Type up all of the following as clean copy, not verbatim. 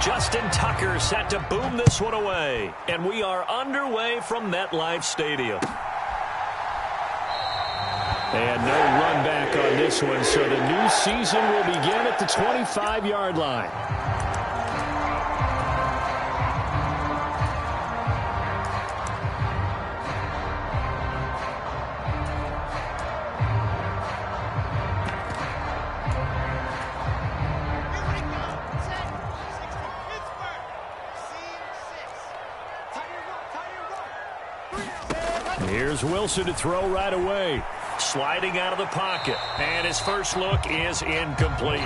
Justin Tucker set to boom this one away. And we are underway from MetLife Stadium. And no run back on this one, so the new season will begin at the 25-yard line. Here's Wilson to throw right away. Sliding out of the pocket. And his first look is incomplete.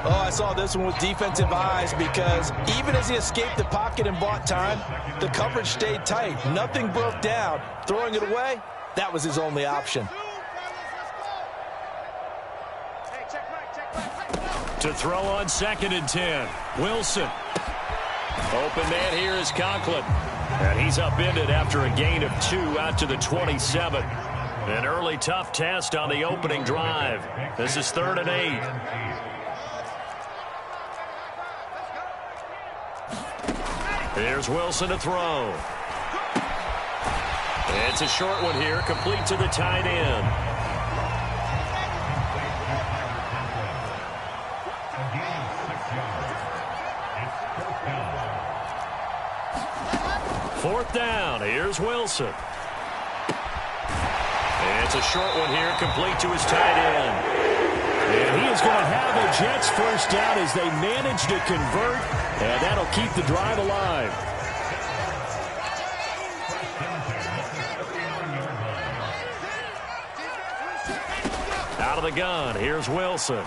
Oh, I saw this one with defensive eyes because even as he escaped the pocket and bought time, the coverage stayed tight. Nothing broke down. Throwing it away, that was his only option. To throw on 2nd and 10. Wilson. Open man here is Conklin. And he's upended after a gain of 2 out to the 27. An early tough test on the opening drive. This is 3rd and 8. Here's Wilson to throw. It's a short one here, complete to the tight end. Fourth down. Here's Wilson. It's a short one here, complete to his tight end. And he is going to have the Jets first down as they manage to convert, and that'll keep the drive alive. Out of the gun, here's Wilson.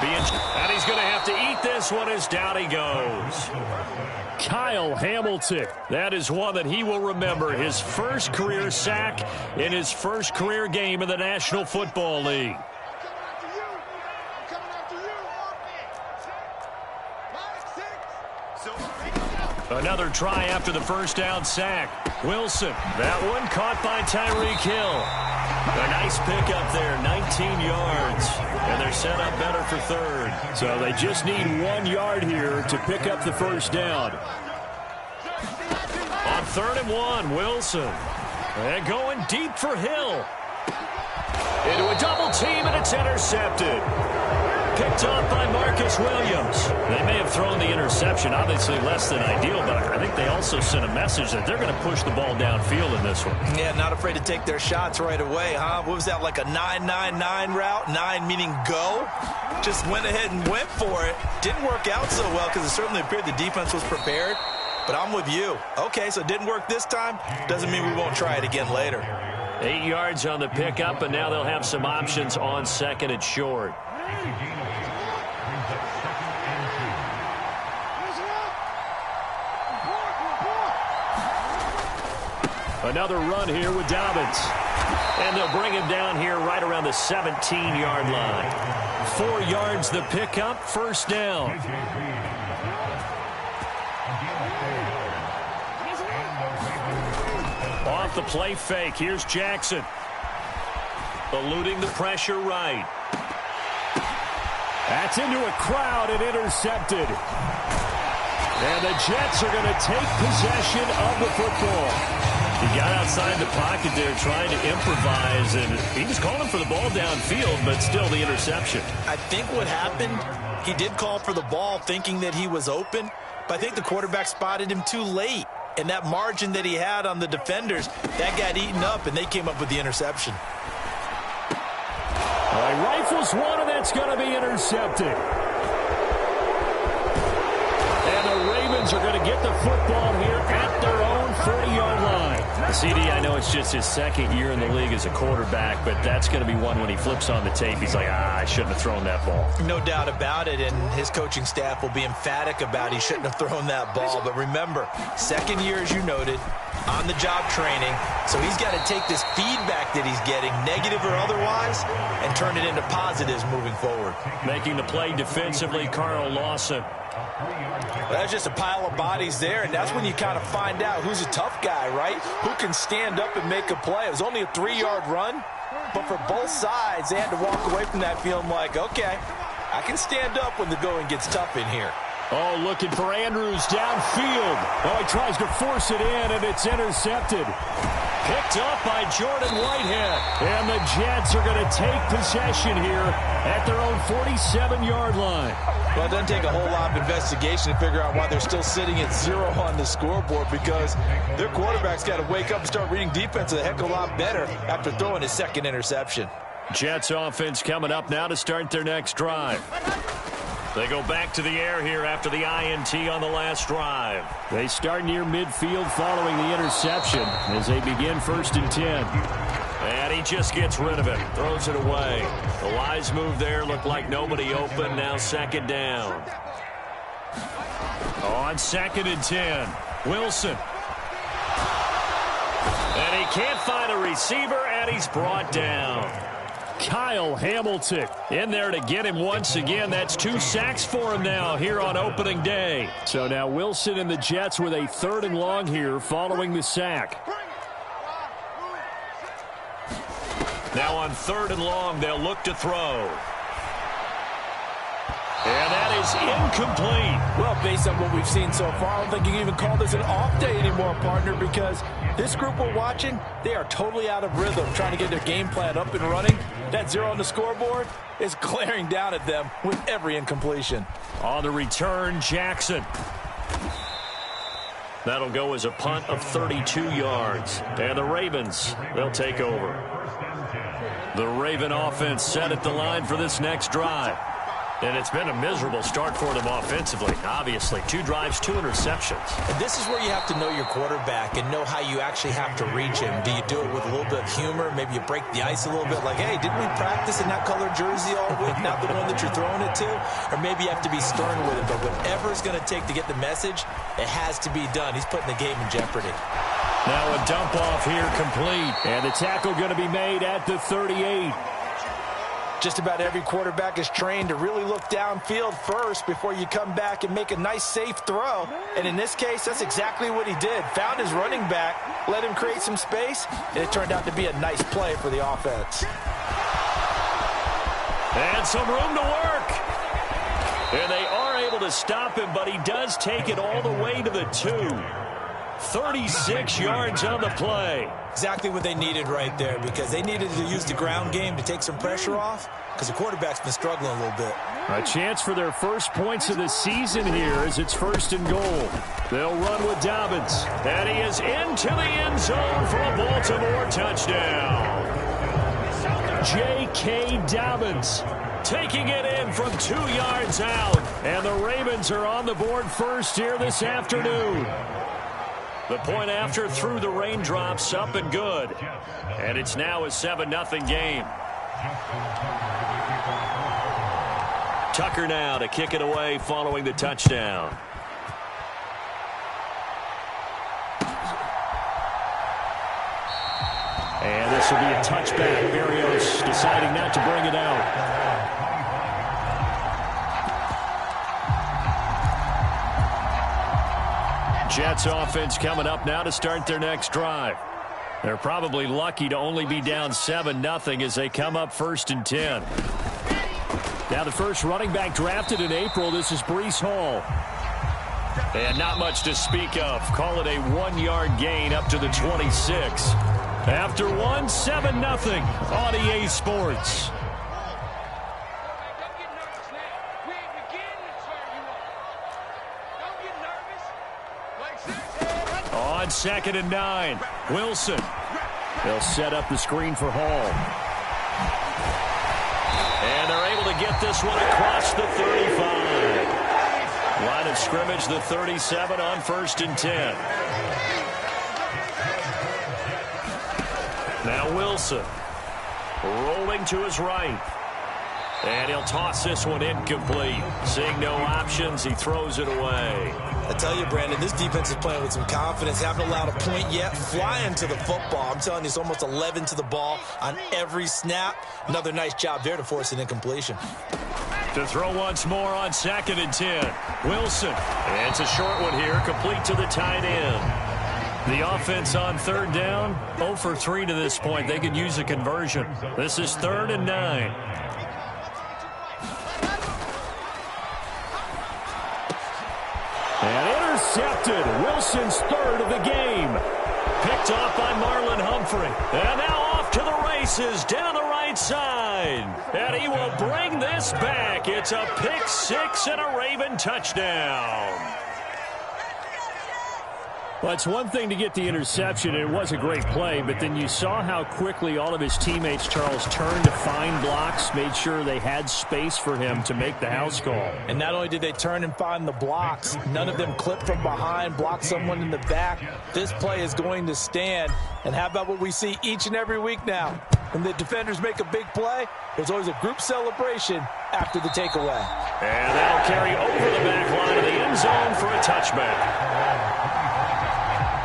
And he's going to have to eat this one as down he goes. Kyle Hamilton. That is one that he will remember. His first career sack in his first career game in the National Football League. Another try after the first down sack. Wilson. That one caught by Tyreek Hill. A nice pickup there, 19 yards. And they're set up better for 3rd. So they just need 1 yard here to pick up the first down. On 3rd and 1, Wilson. And going deep for Hill. Into a double team, and it's intercepted. Picked off by Marcus Williams. They may have thrown the interception, obviously less than ideal, but I think they also sent a message that they're going to push the ball downfield in this one. Yeah, not afraid to take their shots right away, huh? What was that, like a 9-9-9 route? 9 meaning go? Just went ahead and went for it. Didn't work out so well because it certainly appeared the defense was prepared. But I'm with you. Okay, so it didn't work this time. Doesn't mean we won't try it again later. 8 yards on the pickup, and now they'll have some options on 2nd and short. Another run here with Dobbins. And they'll bring him down here right around the 17-yard line. 4 yards the pickup, first down. Off the play fake, here's Jackson. Eluding the pressure right. That's into a crowd and intercepted. And the Jets are going to take possession of the football. He got outside the pocket there trying to improvise, and he was calling for the ball downfield, but still the interception. I think what happened, he did call for the ball thinking that he was open, but I think the quarterback spotted him too late. And that margin that he had on the defenders, that got eaten up, and they came up with the interception. He rifles one, and that's going to be intercepted. And the Ravens are going to get the football here at their own 40-yard line. CD, I know it's just his 2nd year in the league as a quarterback, but that's going to be one when he flips on the tape. He's like, I shouldn't have thrown that ball. No doubt about it, and his coaching staff will be emphatic about he shouldn't have thrown that ball. But remember, 2nd year, as you noted, on-the-job training, so he's got to take this feedback that he's getting, negative or otherwise, and turn it into positives moving forward. Making the play defensively, Carl Lawson. That's just a pile of bodies there, and that's when you kind of find out who's a tough guy, right? Who can stand up and make a play. It was only a 3-yard run, but for both sides, they had to walk away from that feeling like, okay, I can stand up when the going gets tough in here. Oh, looking for Andrews downfield. Oh, he tries to force it in, and it's intercepted. Picked up by Jordan Whitehead. And the Jets are going to take possession here at their own 47-yard line. Well, it doesn't take a whole lot of investigation to figure out why they're still sitting at 0 on the scoreboard, because their quarterback's got to wake up and start reading defense a heck of a lot better after throwing his second interception. Jets offense coming up now to start their next drive. They go back to the air here after the INT on the last drive. They start near midfield following the interception as they begin 1st and 10. And he just gets rid of it, throws it away. The wise move there, looked like nobody open, now 2nd down. On 2nd and 10, Wilson. And he can't find a receiver, and he's brought down. Kyle Hamilton in there to get him once again. That's 2 sacks for him now here on opening day. So now Wilson and the Jets with a 3rd and long here following the sack. Now on 3rd and long, they'll look to throw. And that is incomplete. Well, based on what we've seen so far, I don't think you can even call this an off day anymore, partner, because this group we're watching, they are totally out of rhythm, trying to get their game plan up and running. That 0 on the scoreboard is glaring down at them with every incompletion. On the return, Jackson. That'll go as a punt of 32 yards. And the Ravens, they'll take over. The Raven offense set at the line for this next drive. And it's been a miserable start for them offensively. Obviously, 2 drives, 2 interceptions. And this is where you have to know your quarterback and know how you actually have to reach him. Do you do it with a little bit of humor? Maybe you break the ice a little bit, like, hey, didn't we practice in that color jersey all week, not the one that you're throwing it to? Or maybe you have to be stern with it. But whatever it's going to take to get the message, it has to be done. He's putting the game in jeopardy. Now a dump off here complete. And the tackle going to be made at the 38. Just about every quarterback is trained to really look downfield first before you come back and make a nice, safe throw. And in this case, that's exactly what he did. Found his running back, let him create some space, and it turned out to be a nice play for the offense. And some room to work. And they are able to stop him, but he does take it all the way to the 2. 36 yards on the play. Exactly what they needed right there, because they needed to use the ground game to take some pressure off, because the quarterback's been struggling a little bit. A chance for their first points of the season here as it's 1st and goal. They'll run with Dobbins. And he is into the end zone for a Baltimore touchdown. J.K. Dobbins taking it in from 2 yards out. And the Ravens are on the board first here this afternoon. The point after through the raindrops, up and good. And it's now a 7-0 game. Tucker now to kick it away following the touchdown. And this will be a touchback. Berrios deciding not to bring it out. Jets offense coming up now to start their next drive. They're probably lucky to only be down 7-0 as they come up 1st and 10. Now the first running back drafted in April, this is Breece Hall. And not much to speak of. Call it a 1-yard gain up to the 26. After 7-0 on EA Sports. On 2nd and 9, Wilson. They'll set up the screen for Hall. And they're able to get this one across the 35. Line of scrimmage, the 37 on 1st and 10. Now Wilson rolling to his right. And he'll toss this one incomplete. Seeing no options, he throws it away. I tell you, Brandon, this defense is playing with some confidence. Haven't allowed a point yet. Flying to the football. I'm telling you, it's almost 11 to the ball on every snap. Another nice job there to force an incompletion. To throw once more on 2nd and 10. Wilson. And it's a short one here, complete to the tight end. The offense on 3rd down, 0 for 3 to this point. They could use a conversion. This is 3rd and 9. intercepted. Wilson's third of the game. Picked off by Marlon Humphrey. And now off to the races down the right side. And he will bring this back. It's a pick six and a Raven touchdown. Well, it's one thing to get the interception. It was a great play, but then you saw how quickly all of his teammates, Charles, turned to find blocks, made sure they had space for him to make the house call. And not only did they turn and find the blocks, none of them clipped from behind, blocked someone in the back. This play is going to stand. And how about what we see each and every week now? When the defenders make a big play, there's always a group celebration after the takeaway. And that'll carry over the back line of the end zone for a touchback.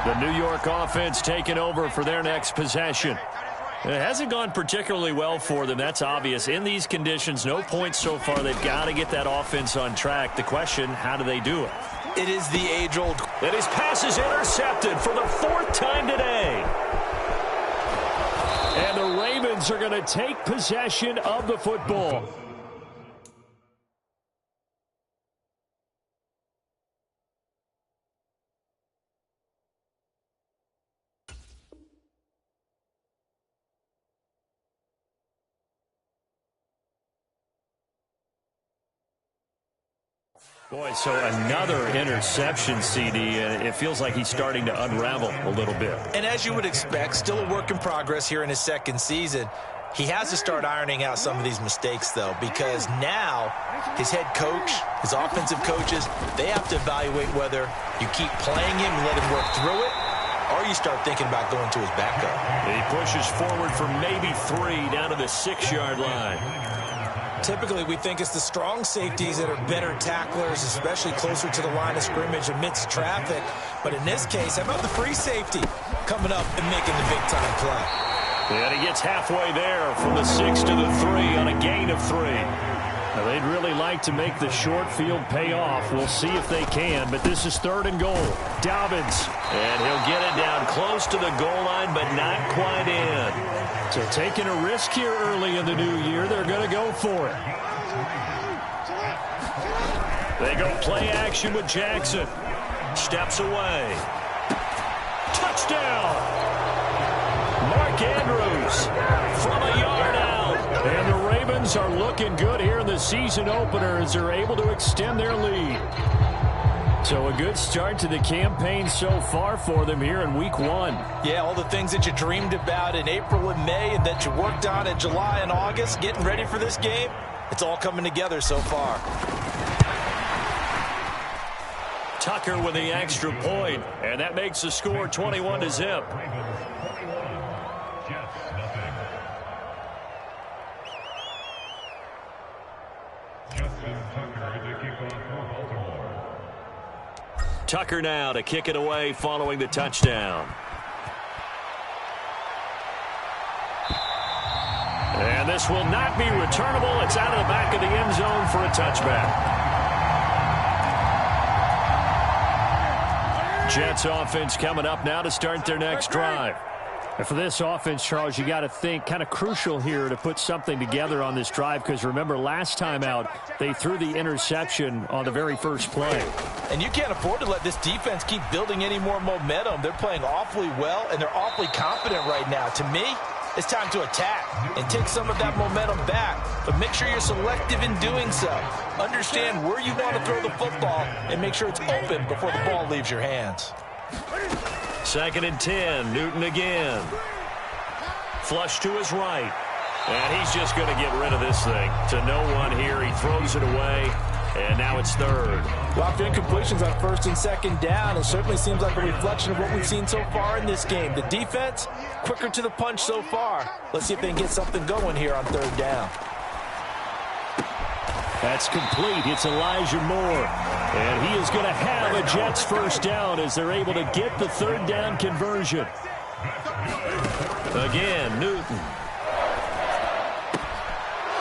The New York offense taking over for their next possession. It hasn't gone particularly well for them. That's obvious. In these conditions, no points so far. They've got to get that offense on track. The question, how do they do it? It is the age-old. And his pass is intercepted for the fourth time today. And the Ravens are going to take possession of the football. Boy, so another interception, CD, and it feels like he's starting to unravel a little bit. And as you would expect, still a work in progress here in his second season. He has to start ironing out some of these mistakes, though, because now his head coach, his offensive coaches, they have to evaluate whether you keep playing him and let him work through it, or you start thinking about going to his backup. He pushes forward for maybe 3 down to the 6-yard line. Typically, we think it's the strong safeties that are better tacklers, especially closer to the line of scrimmage amidst traffic. But in this case, how about the free safety coming up and making the big-time play? And he gets halfway there from the 6 to the 3 on a gain of 3. Now, they'd really like to make the short field pay off. We'll see if they can, but this is 3rd and goal. Dobbins, and he'll get it down close to the goal line, but not quite in. So taking a risk here early in the new year, they're going to go for it. They go play action with Jackson. Steps away. Touchdown! Mark Andrews from a yard out. And the Ravens are looking good here in the season opener as they're able to extend their lead. So a good start to the campaign so far for them here in week 1. Yeah, all the things that you dreamed about in April and May and that you worked on in July and August, getting ready for this game, it's all coming together so far. Tucker with the extra point, and that makes the score 21-0. Tucker now to kick it away following the touchdown. And this will not be returnable. It's out of the back of the end zone for a touchback. Jets offense coming up now to start their next drive. And for this offense, Charles, you got to think kind of crucial here to put something together on this drive, because remember last time out they threw the interception on the very first play. And you can't afford to let this defense keep building any more momentum. They're playing awfully well, and they're awfully confident right now. To me, it's time to attack and take some of that momentum back. But make sure you're selective in doing so. Understand where you want to throw the football and make sure it's open before the ball leaves your hands. 2nd and 10. Newton again. Flush to his right. And he's just going to get rid of this thing. To no one here. He throws it away. And now it's 3rd. Well, after incompletions on 1st and 2nd down, it certainly seems like a reflection of what we've seen so far in this game. The defense, quicker to the punch so far. Let's see if they can get something going here on 3rd down. That's complete. It's Elijah Moore. And he is going to have a Jets first down as they're able to get the 3rd down conversion. Again, Newton.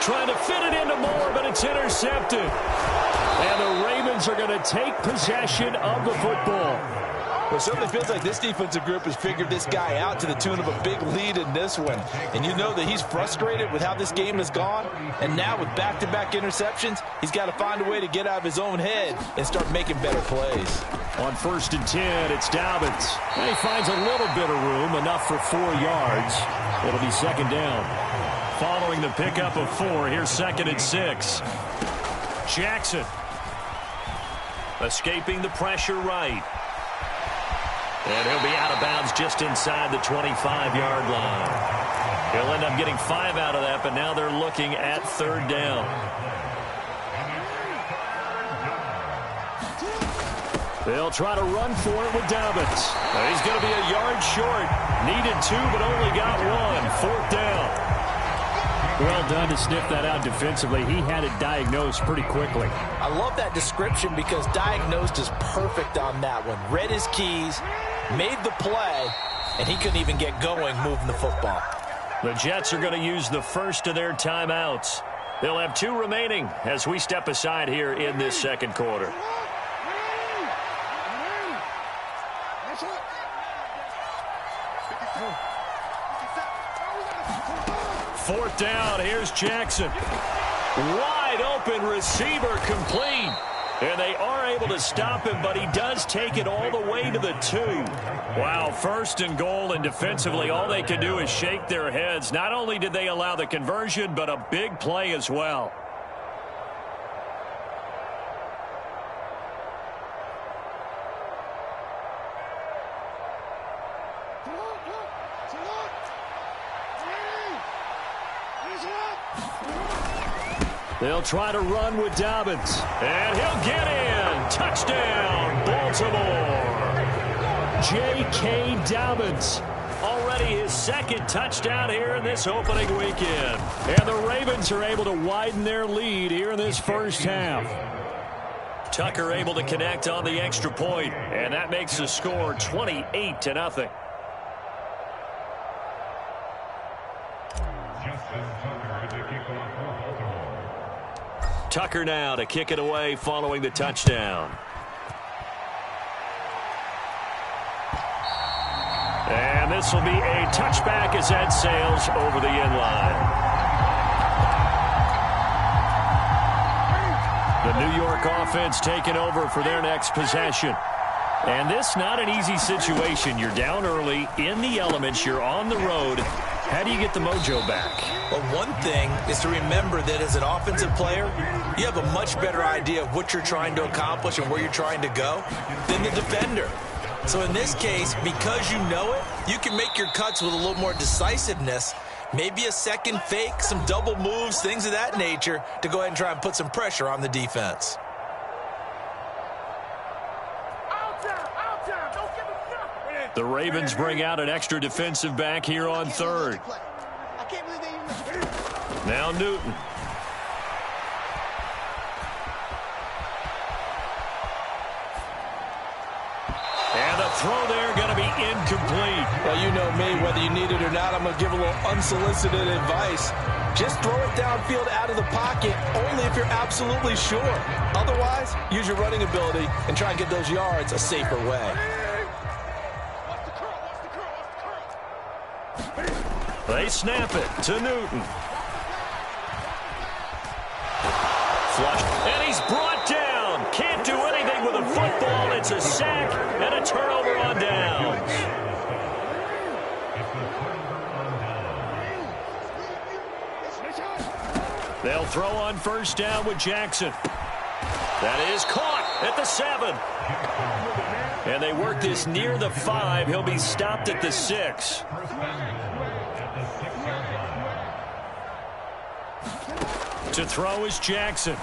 Trying to fit it into Moore, but it's intercepted. And the Ravens are going to take possession of the football. Well, it certainly feels like this defensive group has figured this guy out to the tune of a big lead in this one. And you know that he's frustrated with how this game has gone. And now with back-to-back interceptions, he's got to find a way to get out of his own head and start making better plays. On 1st and 10, it's Dobbins. And he finds a little bit of room, enough for 4 yards. It'll be 2nd down. Following the pickup of 4, here's 2nd and 6. Jackson. Escaping the pressure right. And he'll be out of bounds just inside the 25-yard line. He'll end up getting 5 out of that, but now they're looking at 3rd down. They'll try to run for it with Dobbins. He's going to be a yard short. Needed 2, but only got 1. 4th down. Well done to sniff that out defensively. He had it diagnosed pretty quickly. I love that description because diagnosed is perfect on that one. Read his keys, made the play, and he couldn't even get going moving the football. The Jets are going to use the first of their timeouts. They'll have 2 remaining as we step aside here in this 2nd quarter. Fourth down, here's Jackson. Wide open receiver complete. And they are able to stop him, but he does take it all the way to the 2. Wow, 1st and goal, and defensively all they can do is shake their heads. Not only did they allow the conversion, but a big play as well. They'll try to run with Dobbins. And he'll get in. Touchdown, Baltimore. J.K. Dobbins. Already his 2nd touchdown here in this opening weekend. And the Ravens are able to widen their lead here in this first half. Tucker able to connect on the extra point. And that makes the score 28-0. Tucker now to kick it away following the touchdown. And this will be a touchback as that sails over the end line. The New York offense taking over for their next possession. And this not an easy situation. You're down early, in the elements, you're on the road. How do you get the mojo back? Well, one thing is to remember that as an offensive player, you have a much better idea of what you're trying to accomplish and where you're trying to go than the defender. So in this case, because you know it, you can make your cuts with a little more decisiveness, maybe a second fake, some double moves, things of that nature, to go ahead and try and put some pressure on the defense. The Ravens bring out an extra defensive back here on 3rd. Now Newton. And the throw there going to be incomplete. Well, you know me, whether you need it or not, I'm going to give a little unsolicited advice. Just throw it downfield out of the pocket only if you're absolutely sure. Otherwise, use your running ability and try and get those yards a safer way. They snap it to Newton. Flush. And he's brought down. Can't do anything with a football. It's a sack and a turnover on downs. They'll throw on 1st down with Jackson. That is caught at the 7. And they work this near the 5. He'll be stopped at the 6. To throw is Jackson.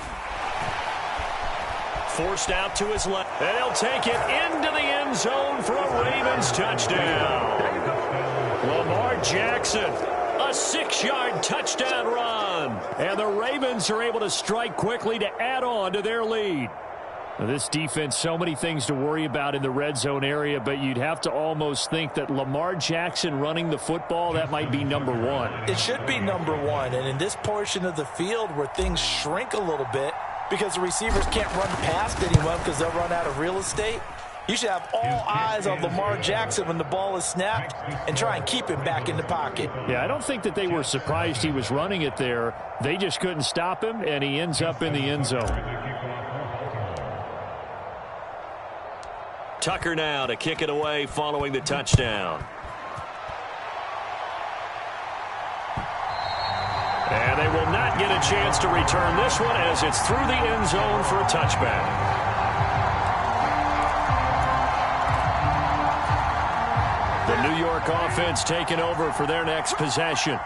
Forced out to his left. And he'll take it into the end zone for a Ravens touchdown. Lamar Jackson, a 6-yard touchdown run. And the Ravens are able to strike quickly to add on to their lead. Now, this defense, so many things to worry about in the red zone area, but you'd have to almost think that Lamar Jackson running the football, that might be number 1. It should be number 1, and in this portion of the field where things shrink a little bit because the receivers can't run past anyone because they'll run out of real estate, You should have all eyes on Lamar Jackson when the ball is snapped and try and keep him back in the pocket. Yeah, I don't think that they were surprised he was running it there. They just couldn't stop him, and he ends up in the end zone. Tucker now to kick it away following the touchdown. And they will not get a chance to return this one as it's through the end zone for a touchback. The New York offense taking over for their next possession.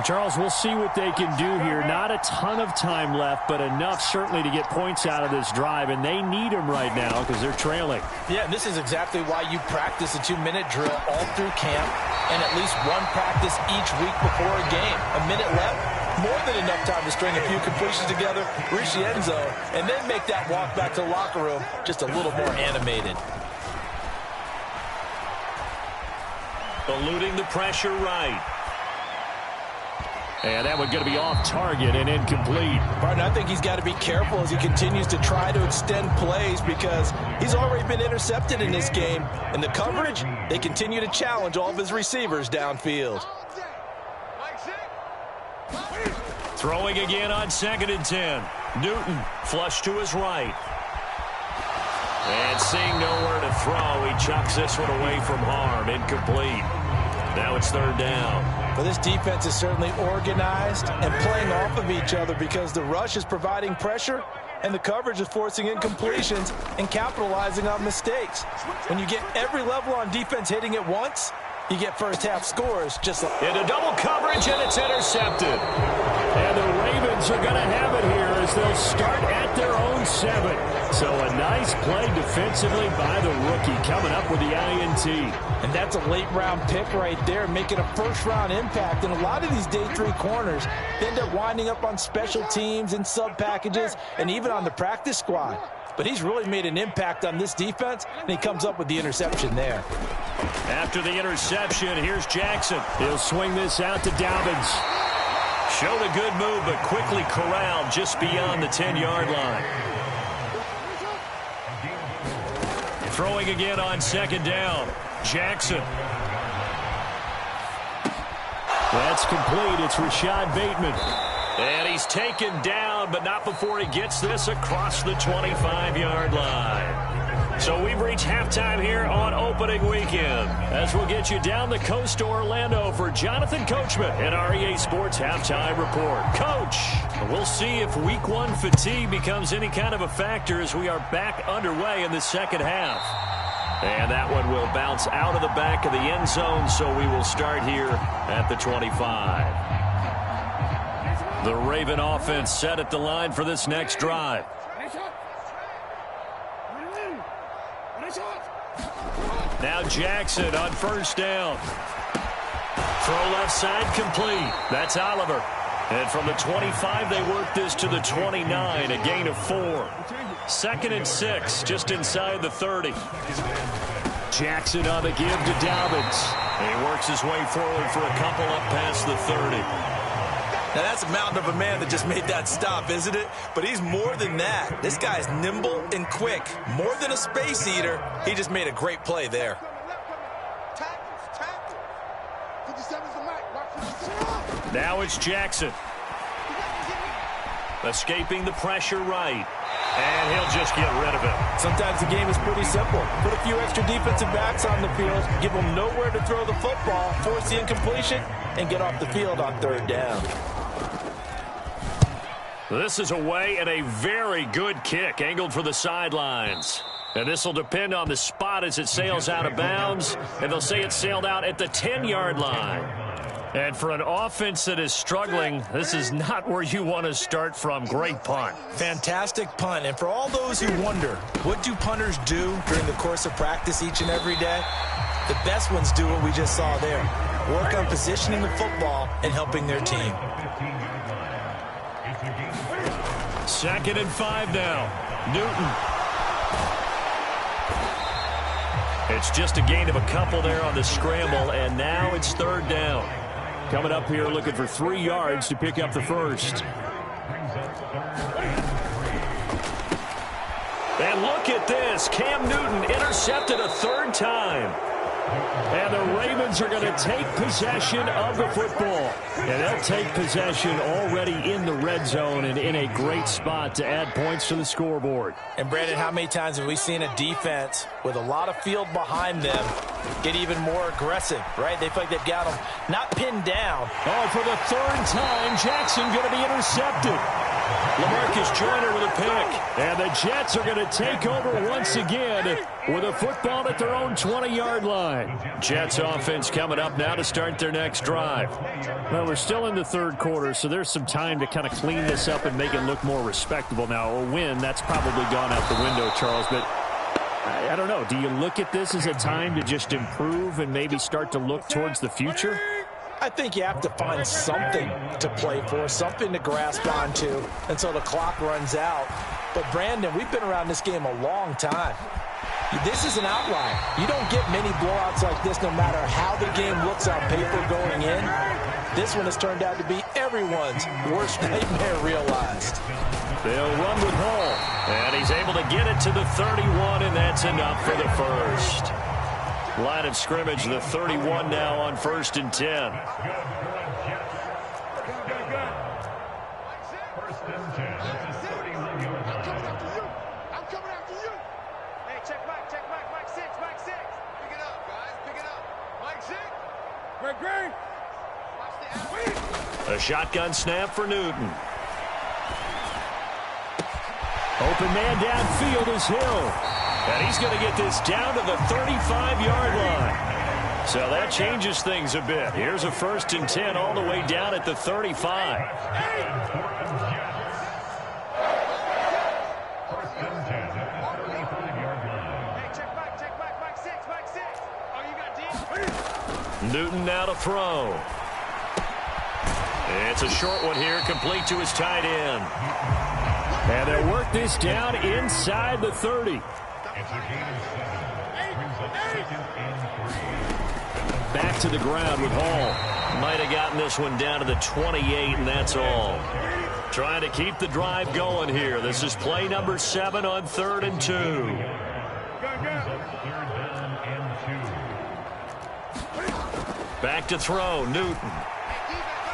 Charles, we'll see what they can do here. Not a ton of time left, but enough certainly to get points out of this drive, and they need them right now because they're trailing. Yeah, this is exactly why you practice a 2-minute drill all through camp and at least one practice each week before a game. A minute left, more than enough time to string a few completions together, reach the end zone, and then make that walk back to the locker room just a little more animated. Eluding the pressure right. And that one's going to be off target and incomplete. Martin, I think he's got to be careful as he continues to try to extend plays because he's already been intercepted in this game. And the coverage, they continue to challenge all of his receivers downfield. Throwing again on 2nd and 10. Newton flush to his right. And seeing nowhere to throw, he chucks this one away from harm. Incomplete. Now it's 3rd down. Well, this defense is certainly organized and playing off of each other because the rush is providing pressure and the coverage is forcing incompletions and capitalizing on mistakes. When you get every level on defense hitting at once, you get first-half scores just like... Into double coverage, and it's intercepted. And the Ravens are going to have it here as they'll start at their own 7. So a nice play defensively by the rookie coming up with the INT. And that's a late-round pick right there, making a first-round impact. And a lot of these day 3 corners end up winding up on special teams and sub-packages and even on the practice squad. But he's really made an impact on this defense, and he comes up with the interception there. After the interception, here's Jackson. He'll swing this out to Dobbins. Showed a good move, but quickly corralled just beyond the 10-yard line. Throwing again on 2nd down. Jackson. That's complete. It's Rashad Bateman. And he's taken down, but not before he gets this across the 25-yard line. So we've reached halftime here on opening weekend, as we'll get you down the coast to Orlando for Jonathan Coachman and our EA Sports Halftime Report. Coach, we'll see if Week 1 fatigue becomes any kind of a factor as we are back underway in the second half. And that one will bounce out of the back of the end zone, so we will start here at the 25. The Raven offense set at the line for this next drive. Now Jackson on 1st down. Throw left side complete. That's Oliver. And from the 25, they work this to the 29, a gain of 4. 2nd and 6, just inside the 30. Jackson on the give to Dobbins. And he works his way forward for a couple up past the 30. Now, that's a mountain of a man that just made that stop, isn't it? But he's more than that. This guy's nimble and quick. More than a space eater. He just made a great play there. Now it's Jackson. Escaping the pressure right. And he'll just get rid of it. Sometimes the game is pretty simple. Put a few extra defensive backs on the field, give them nowhere to throw the football, force the incompletion, and get off the field on 3rd down. This is away and a very good kick angled for the sidelines. And this will depend on the spot as it sails out of bounds. And they'll say it sailed out at the 10-yard line. And for an offense that is struggling, this is not where you want to start from. Great punt. Fantastic punt. And for all those who wonder, what do punters do during the course of practice each and every day? The best ones do what we just saw there. Work on positioning the football and helping their team. 2nd and 5 now. Newton. It's just a gain of a couple there on the scramble, and now it's 3rd down. Coming up here looking for 3 yards to pick up the first. And look at this. Cam Newton intercepted a third time. And the Ravens are going to take possession of the football. And they'll take possession already in the red zone and in a great spot to add points to the scoreboard. And, Brandon, how many times have we seen a defense with a lot of field behind them get even more aggressive, right? They feel like they've got them not pinned down. Oh, for the third time, Jackson going to be intercepted. LaMarcus Joyner with a pick. And the Jets are going to take over once again with a football at their own 20-yard line. Jets offense coming up now to start their next drive. Well, we're still in the third quarter, so there's some time to kind of clean this up and make it look more respectable. Now, a win, that's probably gone out the window, Charles, but I don't know. Do you look at this as a time to just improve and maybe start to look towards the future? I think you have to find something to play for, something to grasp onto until the clock runs out. But, Brandon, we've been around this game a long time. This is an outlier. You don't get many blowouts like this no matter how the game looks on paper going in. This one has turned out to be everyone's worst nightmare realized. They'll run with Hall. And he's able to get it to the 31, and that's enough for the first. Line of scrimmage, the 31 now on 1st and 10. A shotgun snap for Newton. Open man downfield is Hill. And he's going to get this down to the 35-yard line. So that changes things a bit. Here's a 1st and 10 all the way down at the 35. Newton now to throw. It's a short one here, complete to his tight end. And they'll work this down inside the 30. Back to the ground with Hall. Might have gotten this one down to the 28, and that's all. Trying to keep the drive going here. This is play number 7 on 3rd and 2. Back to throw, Newton.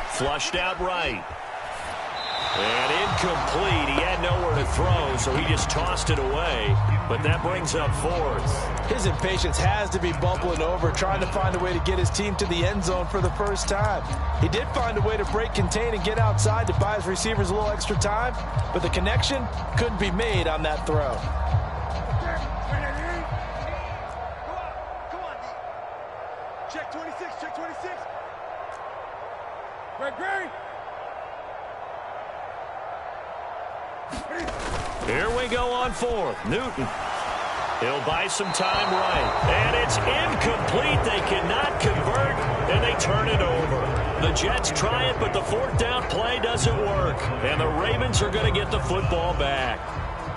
Flushed out right. And incomplete. He had nowhere to throw, so he just tossed it away. But that brings up 4th. His impatience has to be bubbling over, trying to find a way to get his team to the end zone for the first time. He did find a way to break contain and get outside to buy his receivers a little extra time, but the connection couldn't be made on that throw. Check 26, check 26. Great. Here we go on 4th. Newton. He'll buy some time right. And it's incomplete. They cannot convert, and they turn it over. The Jets try it, but the 4th down play doesn't work. And the Ravens are going to get the football back.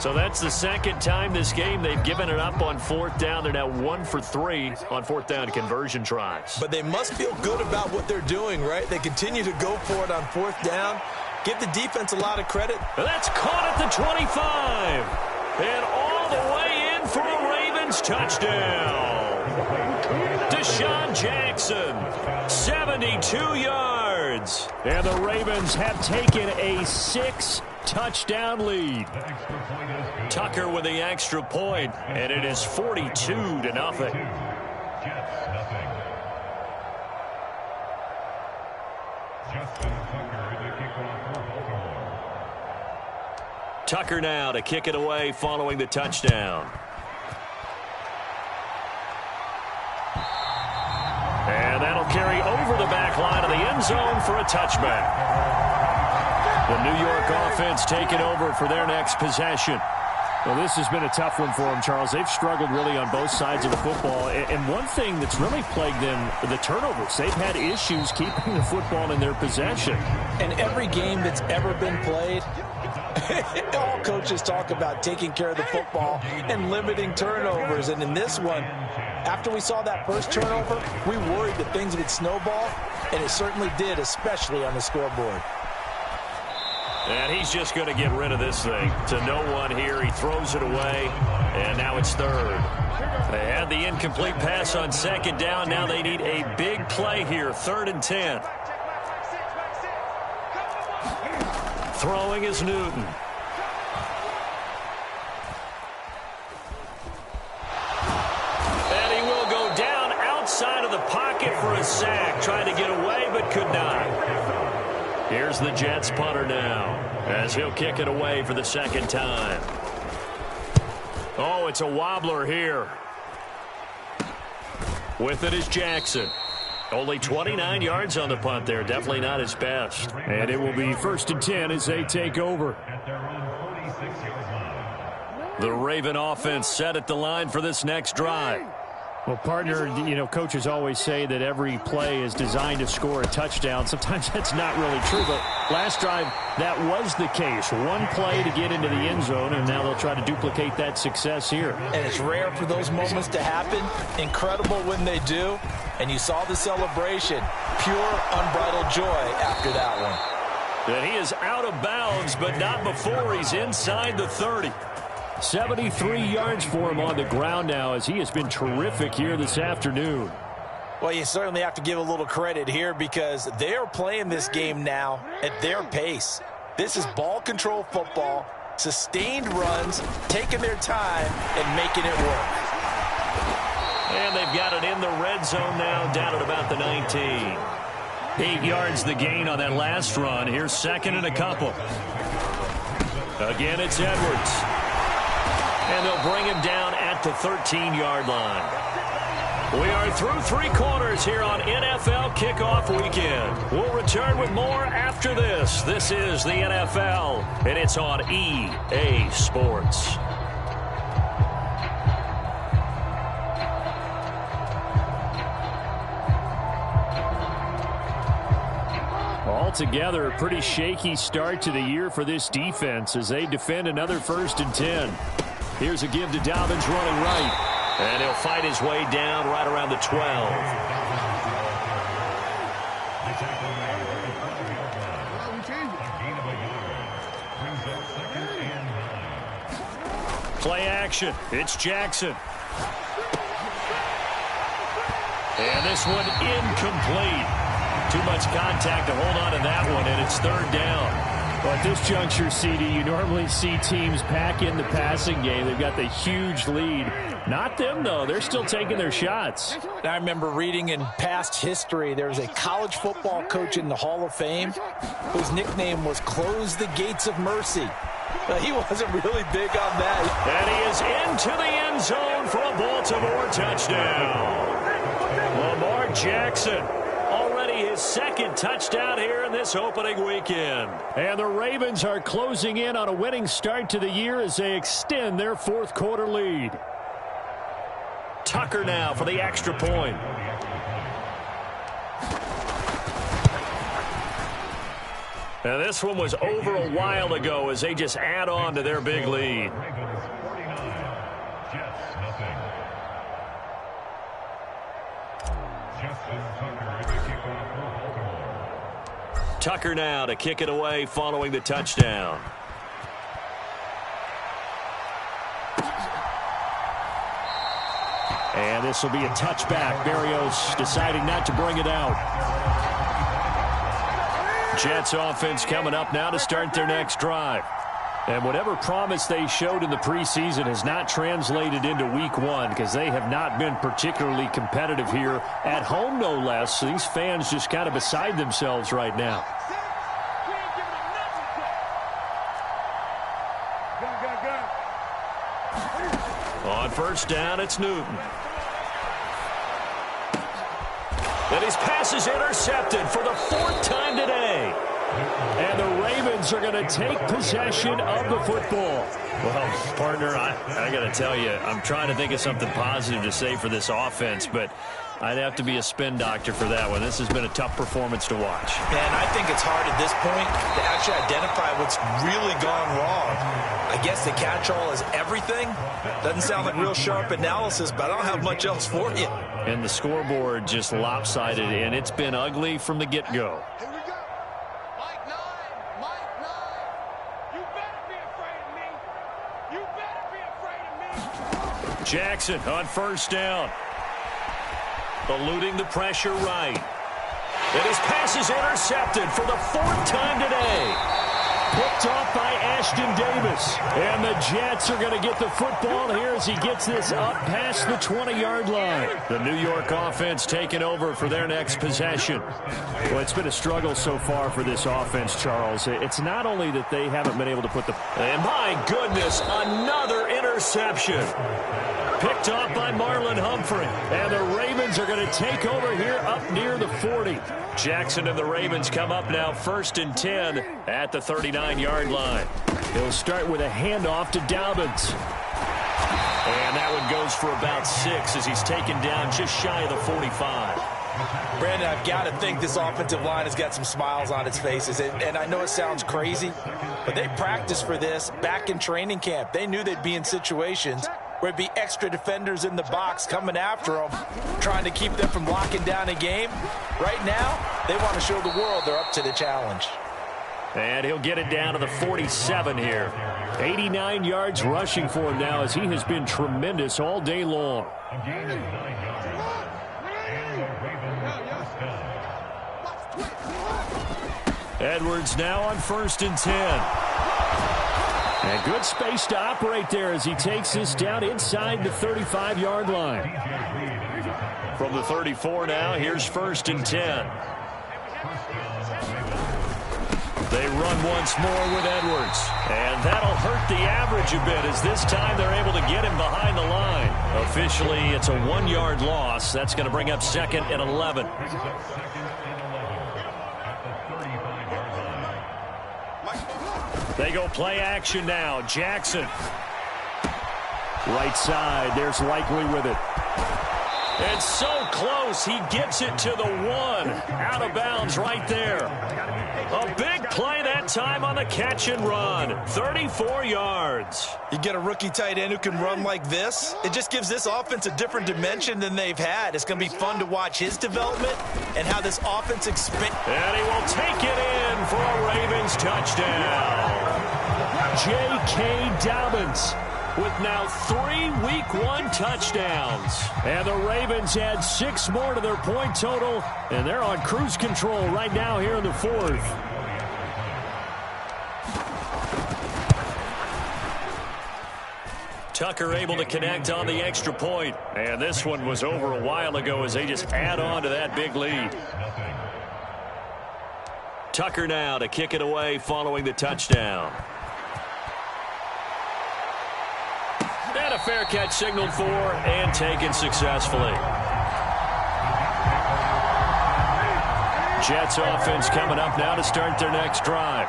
So that's the second time this game they've given it up on 4th down. They're now 1 for 3 on 4th down conversion tries. But they must feel good about what they're doing, right? They continue to go for it on 4th down. Give the defense a lot of credit. That's caught at the 25. And all the way in for a Ravens touchdown. Deshaun Jackson, 72 yards. And the Ravens have taken a 6-touchdown lead. Tucker with the extra point, and it is 42-0. Tucker now to kick it away following the touchdown. And that'll carry over the back line of the end zone for a touchback. The New York offense taking over for their next possession. Well, this has been a tough one for them, Charles. They've struggled really on both sides of the football. And one thing that's really plagued them, the turnovers. They've had issues keeping the football in their possession. And every game that's ever been played, all coaches talk about taking care of the football and limiting turnovers. And in this one, after we saw that first turnover, we worried that things would snowball, and it certainly did, especially on the scoreboard. And he's just going to get rid of this thing. To no one here. He throws it away. And now it's third. They had the incomplete pass on second down. Now they need a big play here. 3rd and 10. Throwing is Newton. And he will go down outside of the pocket for a sack. Trying to get away, but could not. Here's the Jets punter now, as he'll kick it away for the second time. Oh, it's a wobbler here. With it is Jackson. Only 29 yards on the punt there. Definitely not his best. And it will be 1st and 10 as they take over. The Raven offense set at the line for this next drive. Well, partner, you know, coaches always say that every play is designed to score a touchdown. Sometimes that's not really true, but last drive, that was the case. One play to get into the end zone, and now they'll try to duplicate that success here. And it's rare for those moments to happen. Incredible when they do. And you saw the celebration. Pure, unbridled joy after that one. And he is out of bounds, but not before he's inside the 30. 73 yards for him on the ground now, as he has been terrific here this afternoon. Well, you certainly have to give a little credit here because they're playing this game now at their pace. This is ball control football, sustained runs, taking their time and making it work. And they've got it in the red zone now, down at about the 19. 8 yards the gain on that last run. Here's 2nd and a couple. Again, it's Edwards. And they'll bring him down at the 13-yard line. We are through 3 quarters here on NFL Kickoff Weekend. We'll return with more after this. This is the NFL, and it's on EA Sports. Altogether, a pretty shaky start to the year for this defense as they defend another 1st and 10. Here's a give to Dobbins running right. And he'll fight his way down right around the 12. Play action. It's Jackson. And this one incomplete. Too much contact to hold on to that one, and it's 3rd down. Well, at this juncture, CD, you normally see teams pack in the passing game. They've got the huge lead. Not them, though. They're still taking their shots. I remember reading in past history, there was a college football coach in the Hall of Fame whose nickname was Close the Gates of Mercy. But he wasn't really big on that. And he is into the end zone for a Baltimore touchdown. Lamar Jackson. Already his 2nd touchdown here in this opening weekend. And the Ravens are closing in on a winning start to the year as they extend their 4th quarter lead. Tucker now for the extra point. And this one was over a while ago as they just add on to their big lead. Tucker now to kick it away following the touchdown. And this will be a touchback. Berrios deciding not to bring it out. Jets offense coming up now to start their next drive. And whatever promise they showed in the preseason has not translated into week 1 because they have not been particularly competitive here at home, no less. So these fans just kind of beside themselves right now. On 1st down, it's Newton. And his pass is intercepted for the 4th time today. And the Ravens are going to take possession of the football. Well, partner, I got to tell you, I'm trying to think of something positive to say for this offense, but I'd have to be a spin doctor for that one. This has been a tough performance to watch. And I think it's hard at this point to actually identify what's really gone wrong. I guess the catch-all is everything. Doesn't sound like real sharp analysis, but I don't have much else for you. And the scoreboard just lopsided, and it's been ugly from the get-go. You better be afraid of me. Jackson on first down. Eluding the pressure right. And his pass is intercepted for the 4th time today. Picked off by Ashton Davis. And the Jets are going to get the football here as he gets this up past the 20-yard line. The New York offense taking over for their next possession. Well, it's been a struggle so far for this offense, Charles. It's not only that they haven't been able to put the... And my goodness, another interception. Picked off by Marlon Humphrey. And the Ravens are going to take over here up near the 40. Jackson and the Ravens come up now 1st and 10 at the 39-yard line. He'll start with a handoff to Dobbins. And that one goes for about 6 as he's taken down just shy of the 45. Brandon, I've got to think this offensive line has got some smiles on its faces. And I know it sounds crazy, but they practiced for this back in training camp. They knew they'd be in situations where it'd be extra defenders in the box coming after them, trying to keep them from locking down a game. Right now, they want to show the world they're up to the challenge. And he'll get it down to the 47 here. 89 yards rushing for him now as he has been tremendous all day long. Edwards now on 1st and 10. And good space to operate there as he takes this down inside the 35-yard line. From the 34 now, here's 1st and 10. They run once more with Edwards. And that'll hurt the average a bit as this time they're able to get him behind the line. Officially, it's a 1-yard loss. That's going to bring up 2nd and 11. They go play action now. Jackson. Right side. There's Likely with it. It's so close. He gets it to the 1. Out of bounds right there. A big play that time on the catch and run. 34 yards. You get a rookie tight end who can run like this. It just gives this offense a different dimension than they've had. It's going to be fun to watch his development and how this offense expands. And he will take it in for a Ravens touchdown. J.K. Dobbins with now 3 Week 1 touchdowns. And the Ravens add 6 more to their point total, and they're on cruise control right now here in the 4th. Tucker able to connect on the extra point. And this one was over a while ago as they just add on to that big lead. Tucker now to kick it away following the touchdown. And a fair catch signaled for and taken successfully. Jets offense coming up now to start their next drive.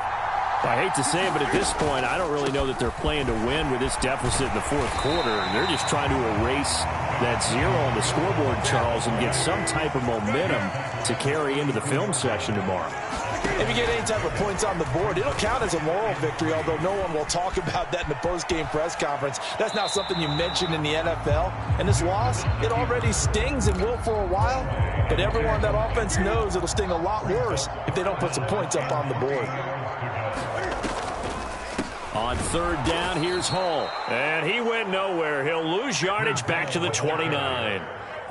I hate to say it, but at this point, I don't really know that they're playing to win with this deficit in the 4th quarter. They're just trying to erase that 0 on the scoreboard, Charles, and get some type of momentum to carry into the film session tomorrow. If you get any type of points on the board, it'll count as a moral victory, although no one will talk about that in the post-game press conference. That's not something you mentioned in the NFL. And this loss, it already stings and will for a while, but everyone on that offense knows it'll sting a lot worse if they don't put some points up on the board. On 3rd down, here's Hall. And he went nowhere. He'll lose yardage back to the 29.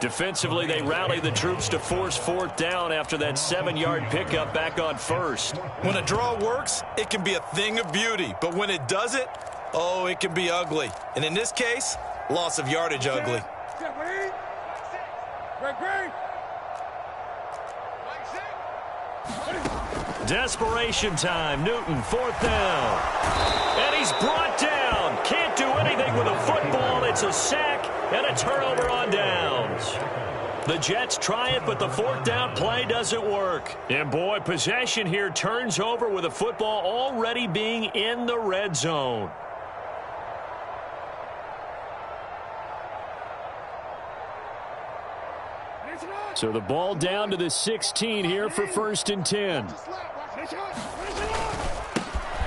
Defensively, they rally the troops to force 4th down after that 7-yard pickup back on 1st. When a draw works, it can be a thing of beauty. But when it doesn't, oh, it can be ugly. And in this case, loss of yardage ugly. Desperation time. Newton, 4th down. And he's brought down. Can't do anything with a football. It's a sack and a turnover on downs. The Jets try it, but the 4th down play doesn't work. And boy, possession here turns over with a football already being in the red zone. So the ball down to the 16 here for 1st and 10.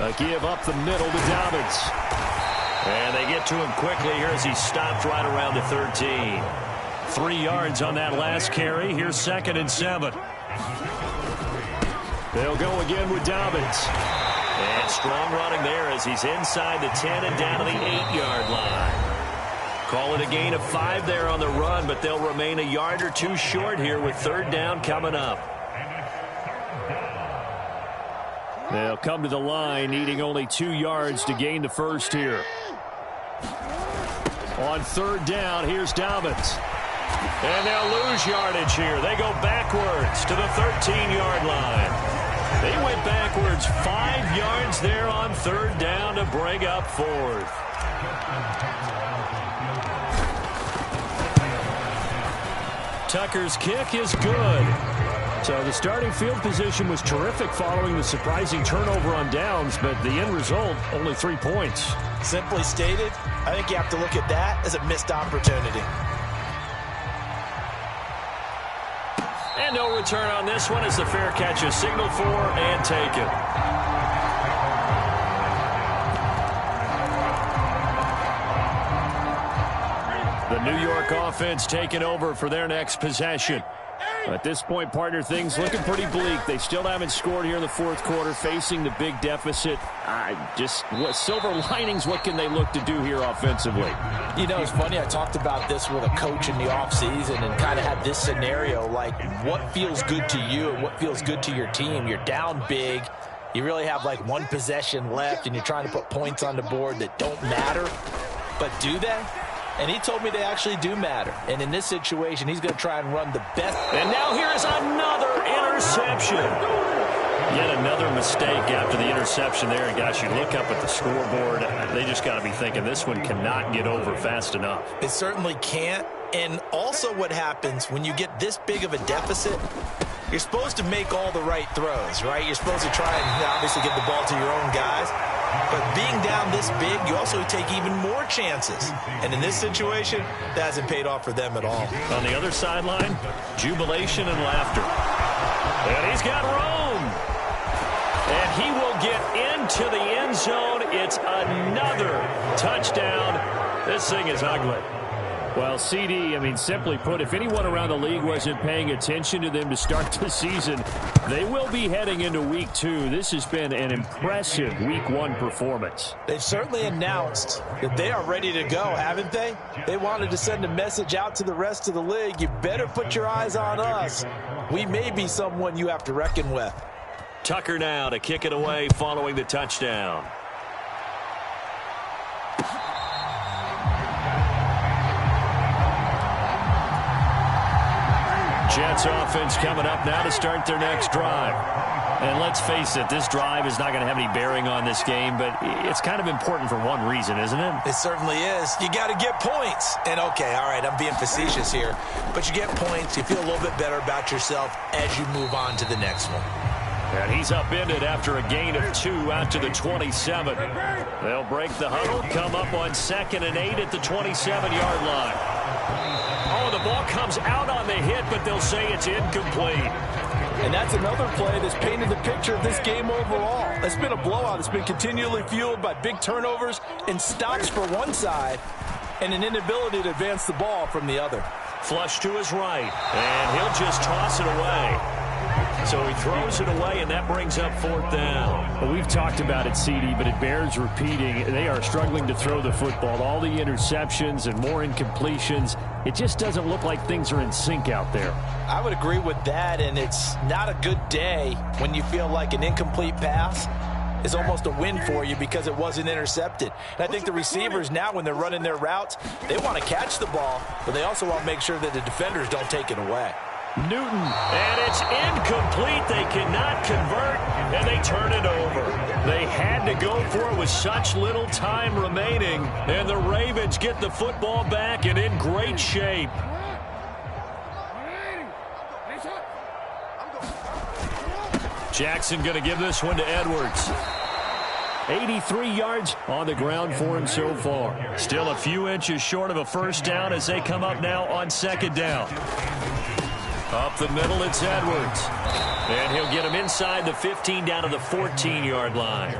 A give up the middle to Dobbins. And they get to him quickly here as he stopped right around the 13. 3 yards on that last carry. Here's 2nd and 7. They'll go again with Dobbins. And strong running there as he's inside the 10 and down to the 8-yard line. Call it a gain of 5 there on the run, but they'll remain a yard or two short here with third down coming up. They'll come to the line needing only 2 yards to gain the first here. On third down, here's Dobbins. And they'll lose yardage here. They go backwards to the 13-yard line. They went backwards 5 yards there on third down to bring up fourth. Tucker's kick is good. So the starting field position was terrific following the surprising turnover on downs, but the end result, only 3 points. Simply stated, I think you have to look at that as a missed opportunity. And no return on this one as the fair catch is signaled for and taken. The New York offense taking over for their next possession. At this point, partner, things looking pretty bleak. They still haven't scored here in the fourth quarter, facing the big deficit. What silver linings, what can they look to do here offensively? You know, it's funny, I talked about this with a coach in the offseason and kind of had this scenario, like what feels good to you and what feels good to your team. You're down big. You really have like one possession left, and you're trying to put points on the board that don't matter. But do they? And he told me they actually do matter. And in this situation, he's going to try and run the best. And now here is another interception. Yet another mistake after the interception there. And, gosh, you look up at the scoreboard. They just got to be thinking this one cannot get over fast enough. It certainly can't. And also what happens when you get this big of a deficit, you're supposed to make all the right throws, right? You're supposed to try and obviously get the ball to your own guys. But being down this big, you also take even more chances. And in this situation, that hasn't paid off for them at all. On the other sideline, jubilation and laughter. And he's got room. And he will get into the end zone. It's another touchdown. This thing is ugly. Well, CD, simply put, if anyone around the league wasn't paying attention to them to start the season, they will be heading into Week 2. This has been an impressive Week 1 performance. They've certainly announced that they are ready to go, haven't they? They wanted to send a message out to the rest of the league. You better put your eyes on us. We may be someone you have to reckon with. Tucker now to kick it away following the touchdown. Jets offense coming up now to start their next drive. And let's face it, this drive is not going to have any bearing on this game, but it's kind of important for one reason, isn't it? It certainly is. You got to get points. And, okay, all right, I'm being facetious here. But you get points, you feel a little bit better about yourself as you move on to the next one. And he's upended after a gain of 2 out to the 27. They'll break the huddle, come up on 2nd and 8 at the 27-yard line. Oh, the ball comes out on the hit, but they'll say it's incomplete. And that's another play that's painted the picture of this game overall. It's been a blowout. It's been continually fueled by big turnovers and stops for one side and an inability to advance the ball from the other. Flush to his right, and he'll just toss it away. So he throws it away, and that brings up 4th down. Well, we've talked about it, CD, but it bears repeating. They are struggling to throw the football. All the interceptions and more incompletions. It just doesn't look like things are in sync out there. I would agree with that, and it's not a good day when you feel like an incomplete pass is almost a win for you because it wasn't intercepted. And I think the receivers now, when they're running their routes, they want to catch the ball, but they also want to make sure that the defenders don't take it away. Newton, and it's incomplete. They cannot convert, and they turn it over. They had to go for it with such little time remaining, and the Ravens get the football back and in great shape. Jackson going to give this one to Edwards. 83 yards on the ground for him so far. Still a few inches short of a first down as they come up now on 2nd down. Up the middle, it's Edwards. And he'll get him inside the 15 down to the 14-yard line.